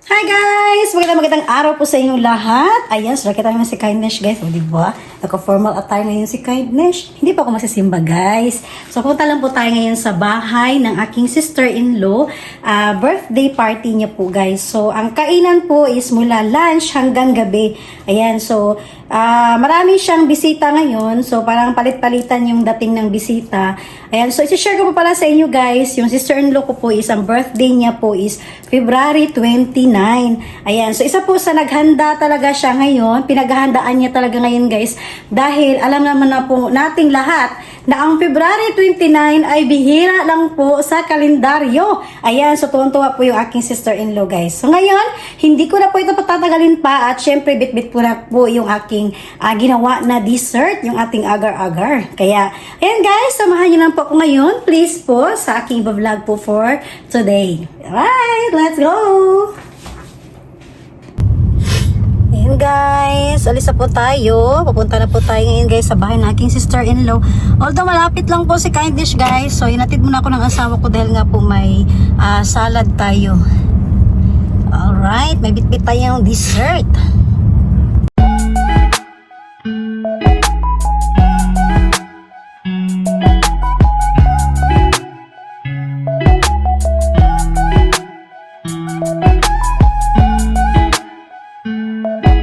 Hi guys! Magandang araw po sa inyong lahat. Ayan, so nakita naman si Kindness guys. O diba? Naka-formal attire na yun si Kindness. Hindi pa ako masisimba guys. So punta lang po tayo ngayon sa bahay ng aking sister-in-law. Birthday party niya po guys. So ang kainan po is mula lunch hanggang gabi. Ayan, so marami siyang bisita ngayon. So parang palit-palitan yung dating ng bisita. Ayan, so isi-share ko po pala sa inyo guys. Yung sister-in-law ko po is, ang birthday niya po is February 29. Ayan, so isa po sa naghanda talaga siya ngayon. Pinaghahandaan niya talaga ngayon guys. Dahil alam naman na po nating lahat na ang February 29 ay bihira lang po sa kalendaryo. Ayan, so tuwan-tuwa po yung aking sister-in-law guys. So ngayon, hindi ko na po ito patatagalin pa at syempre bit-bit po na po yung aking ginawa na dessert, yung ating agar-agar. Kaya, ayan guys, samahan niyo lang po ako ngayon. Please po sa aking vlog po for today. Alright, let's go! Ayan guys, alis na po tayo. Papunta na po tayo ngayon guys sa bahay ng aking sister-in-law. Although malapit lang po si Kindness guys. So inatid muna ako ng asawa ko dahil nga po may salad tayo. Alright, may bit-bit tayong dessert.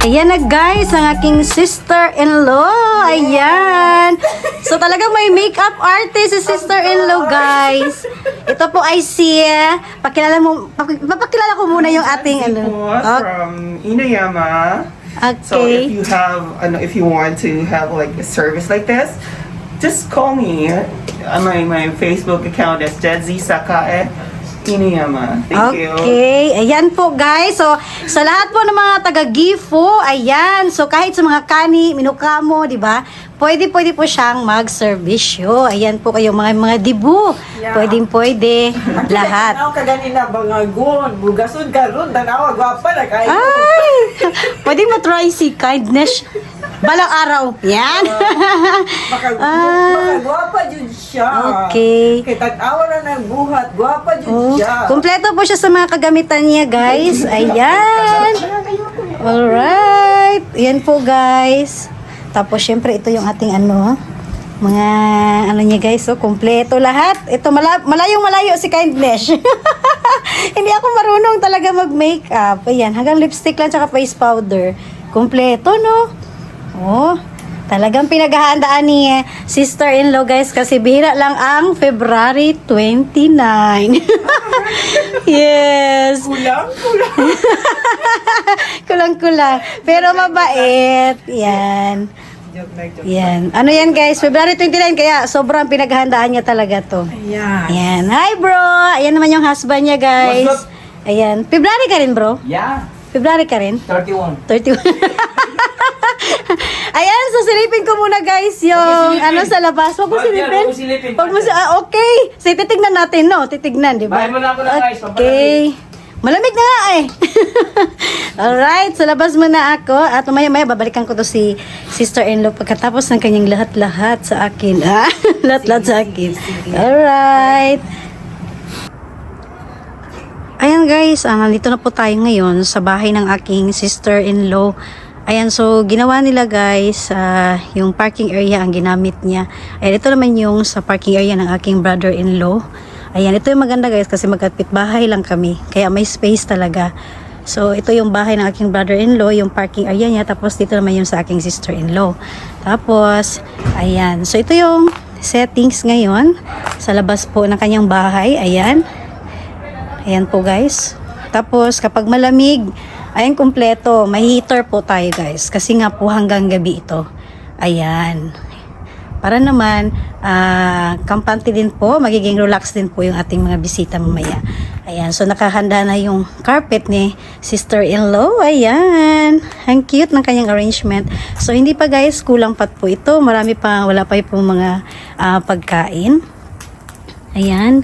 Ayan na guys, ang aking sister-in-law. Ayan. So talagang may makeup artist si sister-in-law guys. Ito po ay si, papakilala ko muna yung ating from Inuyama. Okay. So if you want to have like a service like this, just call me. My Facebook account is Jedzi Sakae. Inuyama. Thank you. Okay, ayan po guys. So, sa lahat po ng mga taga-Gifu, ayan. So, kahit sa mga kani, minukamo, di ba? Pwede po siyang mag-servisyo. Ayan po kayo, mga dibu. Yeah. Pwede, lahat. Ako kaganina bangagon, bugason karon tanawa gwapa na kayo. Ay! Pwede mo-try si Kindness. Balang araw. Yan. Makagwapa jud siya. Okay. Kay tanawa na nagbuhat, gwapa jud siya. Kompleto po siya sa mga kagamitan niya, guys. Ayan. Alright. Ayan po, guys. Tapos, syempre, ito yung ating mga niya, guys. So, kompleto lahat. Ito, malayong-malayo si Kindness. Hindi ako marunong talaga mag-makeup. Ayan, hanggang lipstick lang tsaka face powder. Kompleto, no? Oh, talagang pinaghahandaan ni sister-in-law guys kasi bihira lang ang February 29. Yes. Kulang. Pero mabait. Yan. Yan. Ano yan guys? February 29 kaya sobrang pinaghahandaan niya talaga to. Ayan. Yan. Hi bro. Ayan naman yung husband niya guys. Ayan. February ka rin bro? Yeah, February ka rin? 31. 31. Ayan, so silipin ko muna guys yung sa labas. Huwag mo silipin. Okay. So titignan natin, no? Titignan, di ba? Bahay mo na ako ng guys. Okay. Malamig na nga eh. Alright, so labas muna ako. At maya babalikan ko to si sister-in-law pagkatapos ng kanyang lahat-lahat sa akin. Lahat-lahat sa akin. Alright. Ayan guys, nandito na po tayo ngayon sa bahay ng aking sister-in-law. Ayan, so ginawa nila guys, yung parking area ang ginamit niya. Ayan, ito naman yung sa parking area ng aking brother-in-law. Ayan, ito yung maganda guys kasi magkapit bahay lang kami. Kaya may space talaga. So, ito yung bahay ng aking brother-in-law, yung parking area niya. Tapos dito naman yung sa aking sister-in-law. Tapos, ayan. So, ito yung settings ngayon sa labas po ng kanyang bahay. Ayan. Ayan po guys. Tapos, kapag malamig, ayan, kompleto. May heater po tayo guys. Kasi nga po hanggang gabi ito. Ayan. Para naman, kampante din po. Magiging relax din po yung ating mga bisita mamaya. Ayan. So, nakahanda na yung carpet ni sister-in-law. Ayan. Ang cute ng kanyang arrangement. So, hindi pa guys. Kulang pa po ito. Wala pa po mga pagkain. Ayan.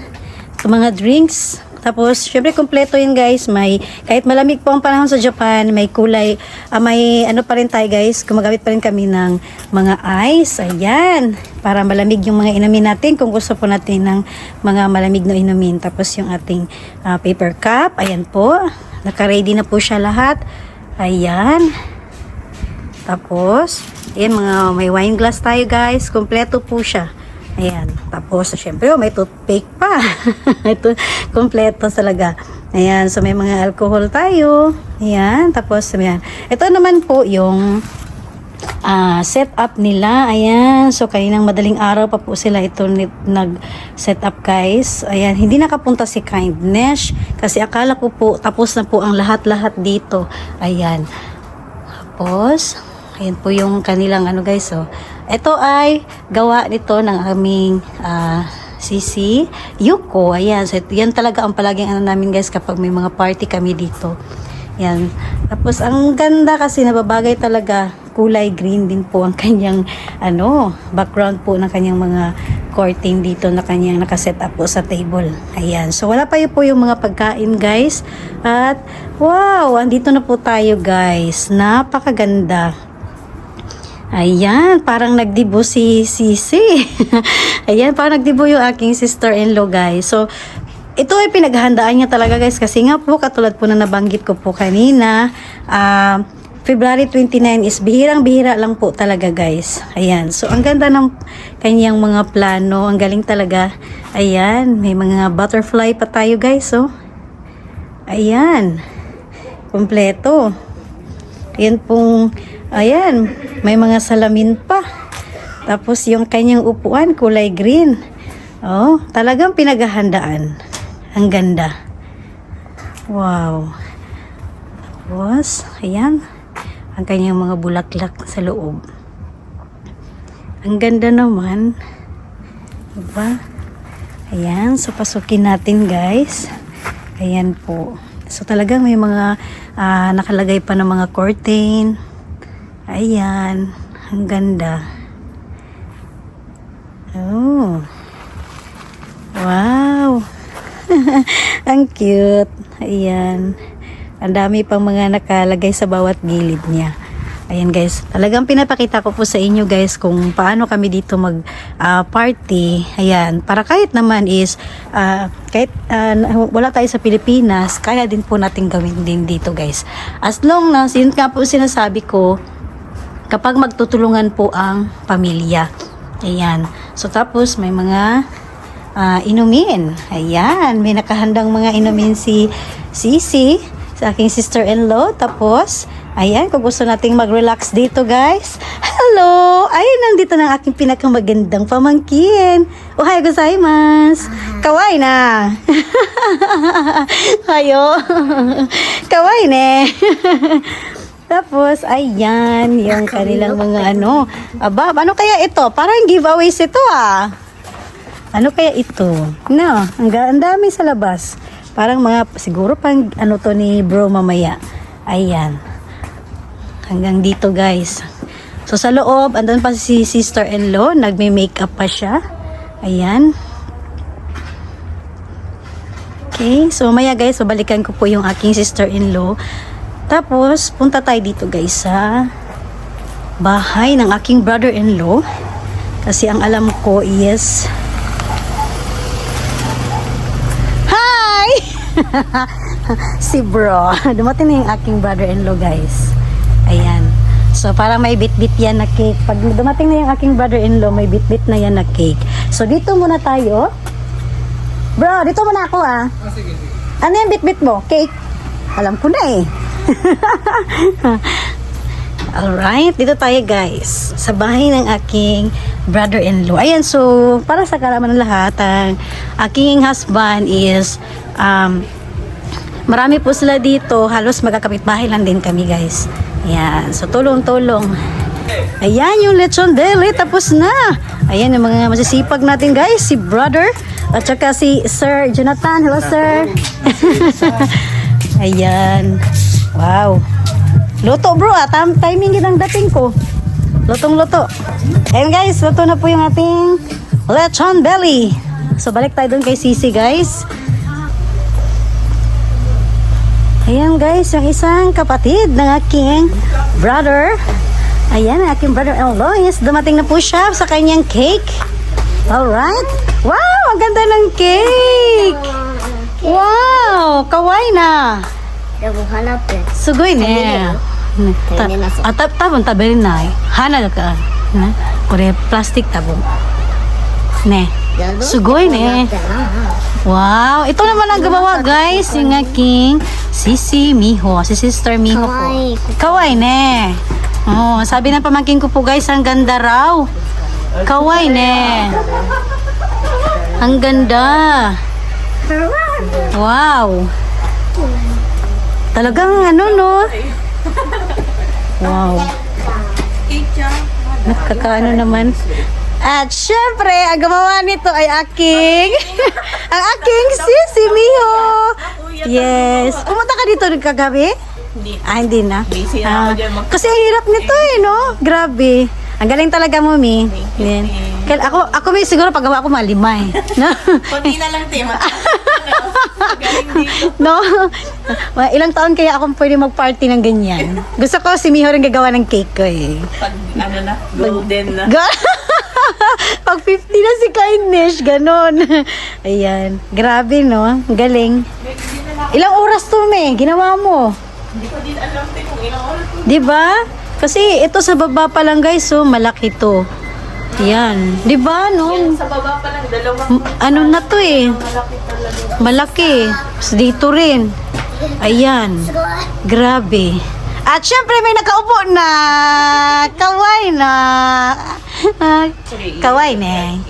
So, mga drinks. Tapos, syempre, kompleto yun guys. May, kahit malamig po ang panahon sa Japan, may kulay, may ano pa rin tayo guys, gumagamit pa rin kami ng mga ice. Ayan. Para malamig yung mga inumin natin kung gusto po natin ng mga malamig na inumin. Tapos, yung ating paper cup. Ayan po. Naka-ready na po siya lahat. Ayan. Tapos, ayan, may wine glass tayo guys. Kompleto po siya. Ayan. Tapos, syempre, may toothpick pa. Ito, kompleto talaga. Ayan. So, may mga alcohol tayo. Ayan. Tapos, ayan. Ito naman po yung setup nila. Ayan. So, kaninang madaling araw pa po sila ito nag-setup guys. Ayan. Hindi nakapunta si Kindness kasi akala ko po tapos na po ang lahat-lahat dito. Ayan. Tapos, ayan po yung kanilang ano guys. So, ito ay gawa nito ng aming Sisi Yuko. Ayan. So, yan talaga ang palaging ano namin guys kapag may mga party kami dito. Yan. Tapos, ang ganda kasi nababagay talaga. Kulay green din po ang kanyang background po ng kanyang mga curtain dito na kanyang nakaset up po sa table. Ayan. So, wala pa po yung mga pagkain guys. At, wow! Andito na po tayo guys. Napakaganda. Ayan, parang nagdibo si Sisi. Ayan, parang nagdibo yung aking sister-in-law guys. So, ito ay pinaghahandaan niya talaga guys kasi nga po katulad po na nabanggit ko po kanina, February 29 is bihirang-bihira lang po talaga guys. Ayan, so ang ganda ng kanyang mga plano, ang galing talaga. Ayan, may mga butterfly pa tayo guys. So, ayan, kompleto. Ayan pong, ayan, may mga salamin pa. Tapos yung kanyang upuan, kulay green. Oh, talagang pinaghahandaan. Ang ganda. Wow. Tapos, ayan, ang kanyang mga bulaklak sa loob. Ang ganda naman. Diba? Ayan, so pasukin natin guys. Ayan po. So talagang may mga nakalagay pa ng mga curtain. Ayan, ang ganda. Oh. Wow. Ang cute. Ayan. Ang dami pang mga nakalagay sa bawat gilid niya. Ayan guys, talagang pinapakita ko po sa inyo guys kung paano kami dito mag party. Ayan, para kahit naman is kahit wala tayo sa Pilipinas, kaya din po natin gawin din dito guys. As long na, yun nga po sinasabi ko, kapag magtutulungan po ang pamilya. Ayan. So tapos may mga inumin. Ayan, may nakahandang mga inumin si Sisi, sa aking sister-in-law. Tapos, ayan, kung gusto nating mag-relax dito, guys. Hello! Ay, nandito na ang aking pinakamagandang pamangkin. Ohayo gozaimasu. Kawaii na. Hayo. Kawaii ne. Tapos, ayan, yung kanilang mga Aba, ano kaya ito? Parang giveaways ito Ano kaya ito? No, ang dami sa labas. Parang mga, siguro pang to ni bro mamaya. Ayan. Hanggang dito guys. So sa loob, andun pa si sister-in-law. Nagme-makeup pa siya. Ayan. Okay, so maya guys, babalikan ko po yung aking sister-in-law. Tapos, punta tayo dito guys sa bahay ng aking brother-in-law. Kasi ang alam ko is si bro. Dumating na yung aking brother-in-law guys. Ayan. So parang may bit-bit yan na cake. Pag dumating na yung aking brother-in-law, may bit-bit na yan na cake. So dito muna tayo. Bro, dito muna ako Sige. Ano yung bit-bit mo? Cake? Alam ko na Alright, dito tayo guys. Sa bahay ng aking brother-in-law. Ayan, so para sa kalaman ng lahat, ang aking husband is marami po sila dito. Halos magkakapit-bahay lang din kami guys. Ayan, so tulong-tulong. Ayan yung lechon deli, tapos na. Ayan yung mga masisipag natin guys, si brother at saka si Sir Jonathan. Hello sir. Ayan. Wow. Luto bro timing yun ang dating ko. Lutong-luto. Ayan guys, luto na po yung ating lechon belly. So balik tayo dun kay Sisi guys. Ayan guys, yung isang kapatid ng aking brother. Ayan, ang aking brother-in-law. Yes, dumating na po siya sa kanyang cake. Alright. Wow, ang ganda ng cake. Wow, kawaii na. Sugoi ne. Tabon taberin na. Hana ka. Kore plastic tabon. Ne. Sugoi ne. Wow, ito naman ang gumawa guys, yung aking Sisi Miho, si Sister Miho po. Kawaii ne. Oh, sabi ng pamangkin ko po guys, ang ganda raw. Kawaii ne. Ang ganda. Wow. Talagang ano no. Wow. Nakakaano naman. At syempre, ang gumawa nito ay aking ang aking Sisi Miho. Yes. Pumunta ka dito kagabi? Hindi. Hindi na. Busy na ako dyan. Kasi ang hirap nito eh, no? Grabe. Ang galing talaga mo, Mi. Yan. Kaya ako may siguro paggawa ko malima eh. No? Kunti na lang, Tim. Galing dito. No? Ilang taon kaya akong pwede mag-party ng ganyan. Gusto ko si Miho rin gagawa ng cake ko eh. Pag, ano na, golden na. Pag 50 na si Kindness, ganon. Ayan. Grabe, no? Ang galing. Ilang oras to, Me? Ginawa mo? Hindi ko din alam, Tim, kung ilang oras. Diba? Kasi ito sa baba pa lang, guys, so malaki to. Yan. Diba, no? Sa baba pa lang, dalawang Ano na to eh? malaki talaga. Malaki. Tapos dito rin. Ayan. Grabe. At syempre may nakaupo na. Kawaii na. Kawaii na.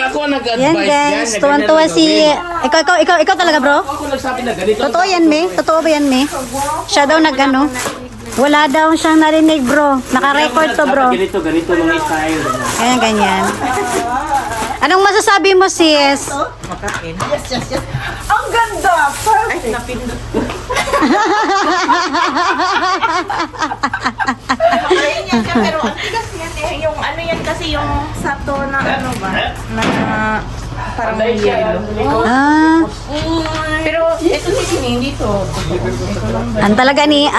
Ako nag-advise Yan guys. Tuwan-tuwa si... Ikaw talaga bro? Ako nagsabi na ganito. Totoo yan, Me? Totoo ba yan, Me? Siya daw nag-ano? Wala daw siyang narinig, bro. Naka-record to, bro. Ganito mga style. Ayan, ganyan. Anong masasabi mo, sis? Makain. Yes. Ang ganda! Perfect! Ay, napindot ko. Ayun yan siya, pero ang tigas yan eh. Yung ano yan kasi yung sato na ano ba? Na parang may yellow. Ah, Pero ito si Sini, hindi to. Ito lang ba?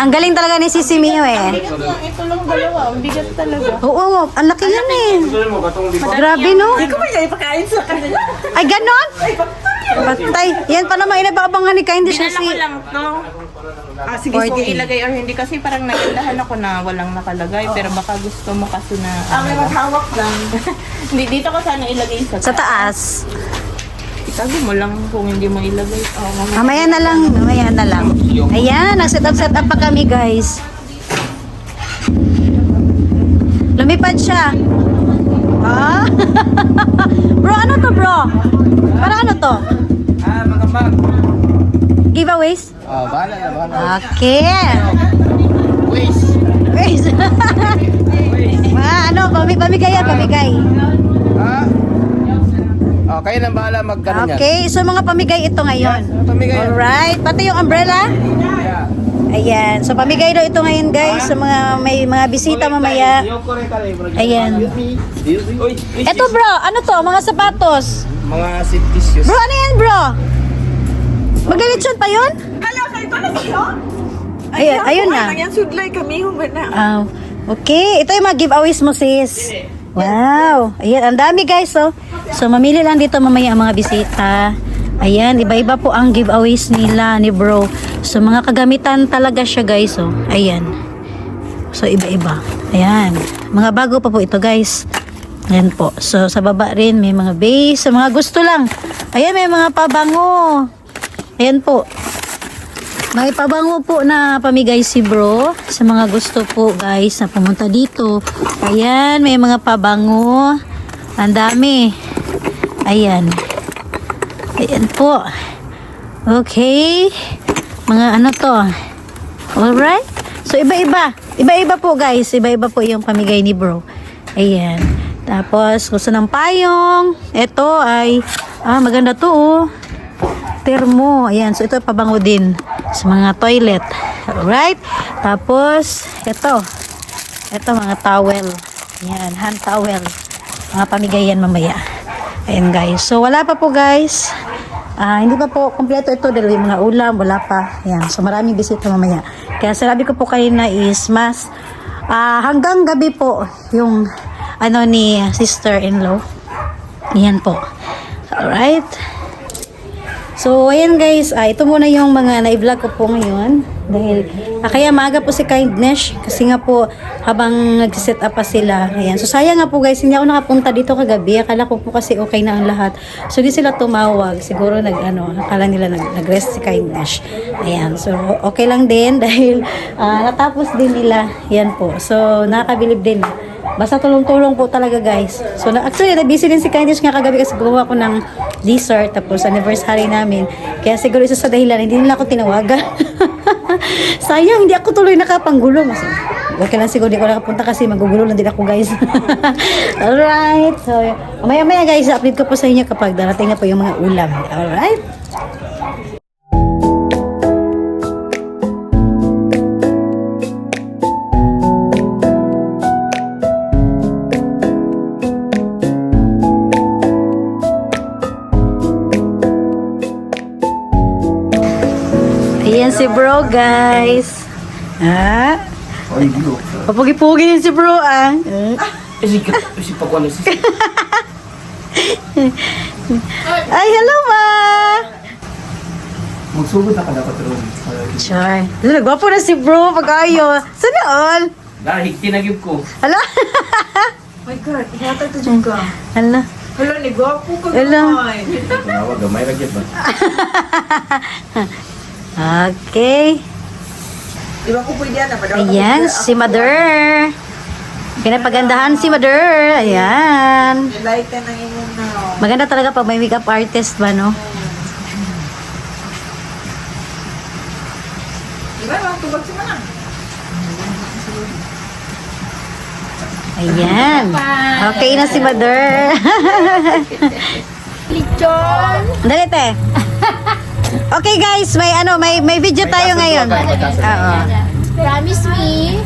ang galing talaga ni Sisi Mio eh. Bigat lang, ito lang dalawa. Ang bigat talaga. Oo, ang laki yan eh. Grabe, no? Hindi ko ba niya ipakain sa kanila? Ay, ganon? Patay. Yan pa naman, inabaabangan ni Kindness Dinala ko kasi. lang to. Sige, kung 40. ilagay or hindi kasi parang nagandahan ako na walang nakalagay pero baka gusto mo kasi na may maghawak lang. Hindi dito ko sana ilagay Sa taas. Itago mo lang kung hindi mo ilagay. Mamaya na lang. Ayan, nag-set up pa kami, guys. Lumipad siya. Ah? Bro, ano to, bro? Para ano to? Mga mag. Giveaways? Bahala na. Okay. Waste. Wait. Ano, pamigay yan, pamigay. Ha? Kayo nang bahala magkaroon yan. Okay, so mga pamigay ito ngayon. Pamigay. Alright, pati yung umbrella. Ayan, so pamigay daw ito ngayon guys sa mga may mga bisita mamaya. Ayan. Ito bro, ano to? Mga sapatos. Mga safety shoes. Bro, ano yan bro? Maglilitsyon pa yun? Hala, kayo ba na siya? Ayun na. Yan sudlay kami, ba na? Okay, ito yung mga giveaways mo sis. Wow, ayan, ang dami guys oh. So mamili lang dito mamaya ang mga bisita. Ayan, iba-iba po ang giveaways nila ni bro. So mga kagamitan talaga siya guys oh. Ayan. So iba-iba. Ayan, mga bago pa po ito guys. Ayan po. So sa baba rin may mga base, sa mga gusto lang. Ayan, may mga pabango. Ayan po. May pabango po na pamigay si bro sa mga gusto po guys na pumunta dito. Ayan, may mga pabango. Ang dami. Ayan. Ayan po. Okay. Mga ano to. Alright. So iba-iba. Iba-iba po guys. Iba-iba po yung pamigay ni bro. Ayan. Tapos gusto ng payong. Ito ay maganda to oh. Termo. Ayan. So, ito pabango din sa mga toilet. Alright? Tapos, ito. Ito, mga towel. Ayan, hand towel. Mga pamigay yan mamaya. Ayan, guys. So, wala pa po, guys. Hindi pa po kompleto ito dahil yung mga ulam, wala pa. Ayan, so maraming bisita mamaya. Kaya sabi ko po kayo na is mas hanggang gabi po yung ni sister-in-law. Ayan po. Alright. So, ayan guys, ito muna yung mga na-vlog ko po ngayon. Dahil, kaya maaga po si Kindness. Kasi nga po, habang nag-set up pa sila. Ayan. So, sayang nga po guys, hindi ako nakapunta dito kagabi. Akala ko po kasi okay na ang lahat. So, di sila tumawag. Siguro, akala nila nag-rest si Kindness. Ayan. So, okay lang din dahil natapos din nila. Ayan po. So, nakakabilib din. Basta tulong-tulong po talaga guys. So actually na-busy din si Kindness nga kagabi kasi gumawa ko ng dessert tapos anniversary namin. Kaya siguro isa sa dahilan hindi nila ako tinawagan. Sayang hindi ako tuloy nakapanggulo. Mas okay lang siguro di ko nakapunta kasi magugulo lang din ako guys. Alright. So maya-maya guys update ko po sa inyo kapag darating na po yung mga ulam. Alright. Ayan si bro, guys. Ay, bro. Papugi-pugi din si bro, Isi pa ko ano si... Ay, hello, ma! Magsugod na ka dapat ron. Char. Nagwapo na si bro, pag-ayo. Sana all? Dahil tinagib ko. Hala? My God, ihata ito dyan ka. Hala? Hala, nagwapo ka Hala? Tinawag, gamay lagi ba? Okay. Di ba ko pwede yan? Ayan, si mother. Pinapagandahan si mother. Ayan. Like ka na yun na. Maganda talaga pag may makeup artist ba, no? Di ba, mga tubag si Manang? Ayan. Okay na si mother. Lechon. Dali, te. Okay guys, may video tayo ngayon. Oo. Promise me,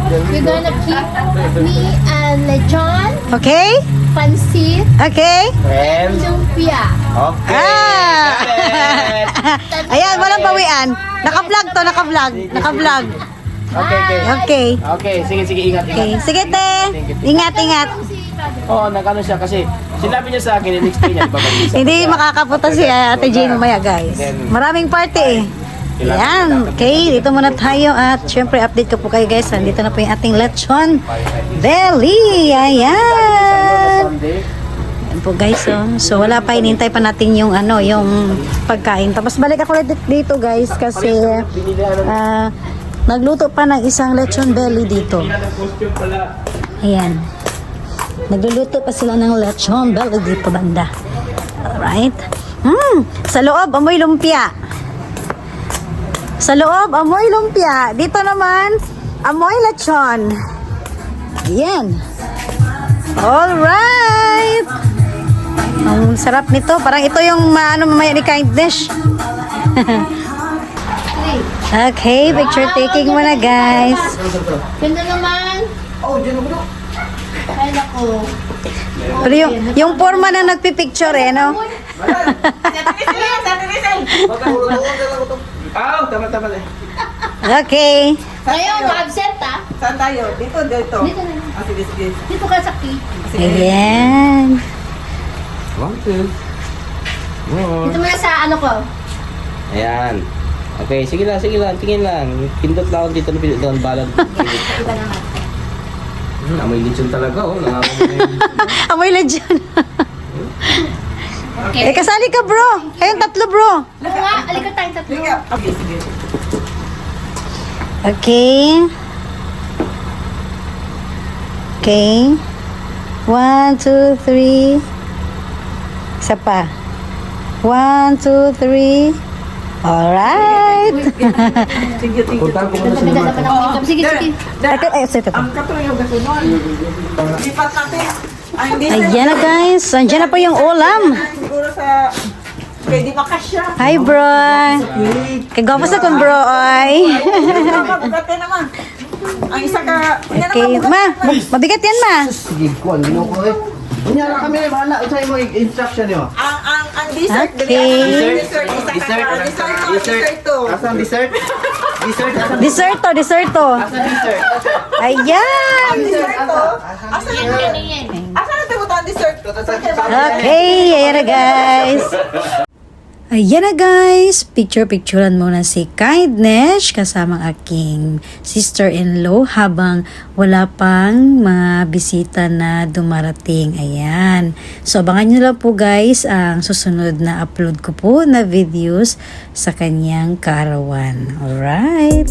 you're gonna keep me and lechon, Okay? pansit, Okay? And... lumpia. Okay. Ayan, walang pawian. Naka-vlog to, naka-vlog. Naka-vlog. Okay, okay. Okay. Okay, sige, ingat, Okay. Sige, te. Ingat, ingat. Oo, nagano siya kasi sinabi niya sa akin, in-explain niya, babalik sa Hindi makakapunta si Ate Jane mamaya, guys. Maraming party eh. Ayan. Okay, dito muna tayo at syempre update ko po kayo guys. Dito na po yung ating lechon belly. Ayan. Ayan po guys. So wala pa, inintay pa natin yung yung pagkain. Tapos balik ako ulit dito guys kasi nagluto pa ng isang lechon belly dito. Ayan. Nagluluto pa sila ng lechon belly dito banda. Alright. Sa loob, amoy lumpia. Sa loob, amoy lumpia. Dito naman, amoy lechon. Ayan. Alright. Ang sarap nito. Parang ito yung mamaya ni Kindness. Okay, picture taking muna guys. Ganda naman. Oh, dyan ako. Ay, naku. Pero yung forma na nagpipicture no? Tama eh. Okay. Ngayon, absent ah. Saan tayo? Dito. Dito na lang. Sige. Dito ka sa key. Ayan. 1, 2. Dito mo na sa ano ko. Ayan. Okay, sige lang. Tingin lang. Pindot lang dito doon balad. Iba naman. Amoy lechon talaga, oh. Amoy lechon. Okay. Kasali ka bro. Kayong tatlo bro. Oo nga, alika tayong tatlo. Okay, sige. Okay. Okay. 1, 2, 3. Isa pa. 1, 2, 3. Alright. Sige. Punta ko muna sa Ganda lugar. naman ang makeup. Sige. Ito. Ang katuloy yung gasunod. Lipat natin. Ay, hindi Ayan na guys. Andiyan na po yung ulam. siguro sa... Pwede makasya. Hi bro. Kagwapo sa kong bro. Oy. Mabugat naman. Ang isa ka... Okay. Ma, mabigat yan ma. Sige ko, ano ko eh. Unya ra kami bahala unsay mo instruction niyo. Ang dessert. Okay. Dessert. Asang dessert? Desserto. Asang dessert? Ayan. Asan na timutan dessert? Okay, ayan na guys. Ayan na guys, picture-picturean muna si Kindness kasama ang aking sister-in-law habang wala pang mga bisita na dumarating. Ayan. So, abangan nyo lang po guys ang susunod na upload ko po na videos sa kanyang kaarawan. Alright.